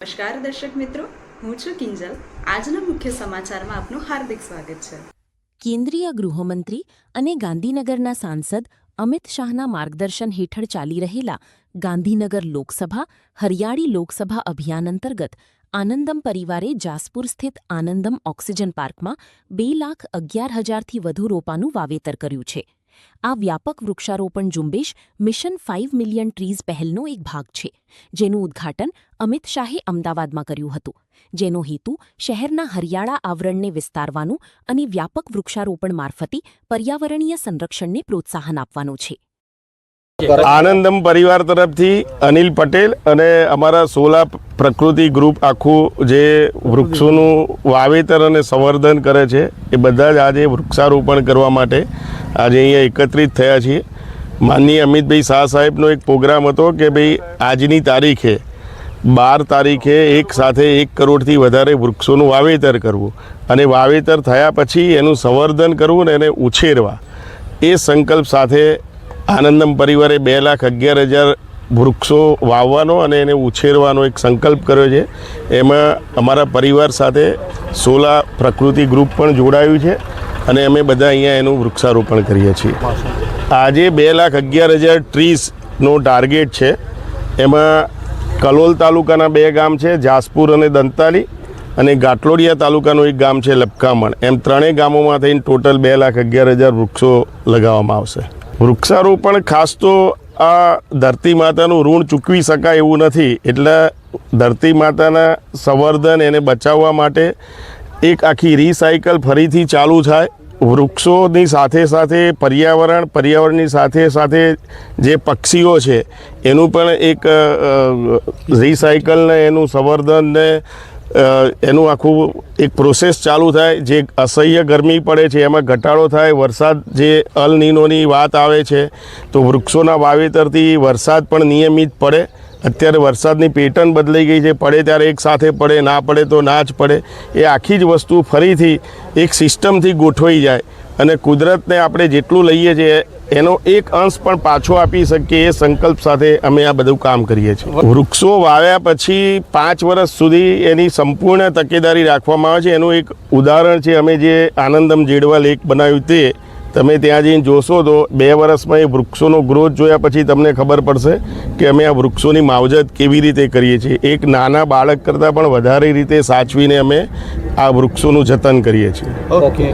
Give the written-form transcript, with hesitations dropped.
નમસ્કાર દર્શક મિત્રો, હું છું કિંજલ। આજના મુખ્ય સમાચારમાં આપનું હાર્દિક સ્વાગત છે। કેન્દ્રીય ગૃહમંત્રી અને ગાંધીનગરના સાંસદ અમિત શાહના માર્ગદર્શન હેઠળ ચાલી રહેલા ગાંધીનગર લોકસભા હરિયાળી લોકસભા અભિયાન અંતર્ગત આનંદમ પરિવારે જાસપુર સ્થિત આનંદમ ઓક્સિજન પાર્કમાં 2,11,000થી વધુ રોપાનું વાવેતર કર્યું છે। આ વ્યાપક વૃક્ષારોપણ ઝુંબેશ મિશન 5 મિલિયન ટ્રીઝ પહેલનો એક ભાગ છે, જેનું ઉદ્ઘાટન અમિત શાહે અમદાવાદમાં કર્યું હતું, જેનો હેતુ શહેરના હરિયાળા આવરણને વિસ્તારવાનું અને વ્યાપક વૃક્ષારોપણ મારફતે પર્યાવરણીય સંરક્ષણને પ્રોત્સાહન આપવાનો છે। આનંદમ પરિવાર તરફથી અનિલ પટેલ અને અમારા સોલા પ્રકૃતિ ગ્રુપ આખું જે વૃક્ષોનું વાવેતર અને સંવર્ધન કરે છે એ બધા જ આજે વૃક્ષારોપણ કરવા માટે આજે અહીંયા એકત્રિત થયા છીએ। માનનીય અમિતભાઈ શાહ સાહેબનો એક પ્રોગ્રામ હતો કે ભાઈ આજની તારીખે 12 તારીખે એક સાથે 1 કરોડથી વધારે વૃક્ષોનું વાવેતર કરવું અને વાવેતર થયા પછી એનું સંવર્ધન કરવું ને એને ઉછેરવા, એ સંકલ્પ સાથે આનંદમ પરિવારે 2,11,000 વૃક્ષો વાવવાનો અને એને ઉછેરવાનો એક સંકલ્પ કર્યો છે। એમાં અમારા પરિવાર સાથે સોલા પ્રકૃતિ ગ્રુપ પણ જોડાયું છે અને અમે બધા અહીંયા એનું વૃક્ષારોપણ કરીએ છીએ। આજે 2,11,000 ટ્રીઝનો ટાર્ગેટ છે। એમાં કલોલ તાલુકાના 2 ગામ છે, જાસપુર અને દંતાલી, અને ગાટલોડિયા તાલુકાનું એક ગામ છે લપકામણ। એમ 3 ગામોમાં થઈને ટોટલ 2,11,000 વૃક્ષો લગાવવામાં આવશે। વૃક્ષારોપણ ખાસ તો આ ધરતી માતાનું ઋણ ચૂકવી શકાય એવું નથી, એટલે ધરતી માતાના સંવર્ધન એને બચાવવા માટે એક આખી રિસાયકલ ફરીથી ચાલુ થાય। વૃક્ષોની સાથે સાથે પર્યાવરણની સાથે સાથે જે પક્ષીઓ છે એનું પણ એક રિસાયકલને એનું સંવર્ધનને એનું આખું એક પ્રોસેસ ચાલુ થાય। જે અસહ્ય ગરમી પડે છે એમાં ઘટાડો થાય, વરસાદ જે અલ નીનોની વાત આવે છે તો વૃક્ષોના વાવેતરથી વરસાદ પણ નિયમિત પડે। અત્યારે વરસાદની પેટર્ન બદલાઈ ગઈ છે, પડે ત્યારે એક સાથે પડે, ના પડે તો ના જ પડે। એ આખી જ વસ્તુ ફરીથી એક સિસ્ટમથી ગોઠવાઈ જાય અને કુદરતને આપણે જેટલું લઈએ છીએ એનો એક અંશ પણ પાછો આપી શકીએ, એ સંકલ્પ સાથે અમે આ બધું કામ કરીએ છીએ। વૃક્ષો વાવ્યા પછી 5 વર્ષ સુધી એની સંપૂર્ણ તકેદારી રાખવામાં આવે છે। એનું એક ઉદાહરણ છે, અમે જે આનંદમ જેડવા લેક બનાવ્યું તે તમે ત્યાં જઈને જોશો તો 2 વર્ષમાં એ વૃક્ષોનો ગ્રોથ જોયા પછી તમને ખબર પડશે કે અમે આ વૃક્ષોની માવજત કેવી રીતે કરીએ છીએ। એક નાના બાળક કરતાં પણ વધારે રીતે સાચવીને અમે આ વૃક્ષોનું જતન કરીએ છીએ। ઓકે।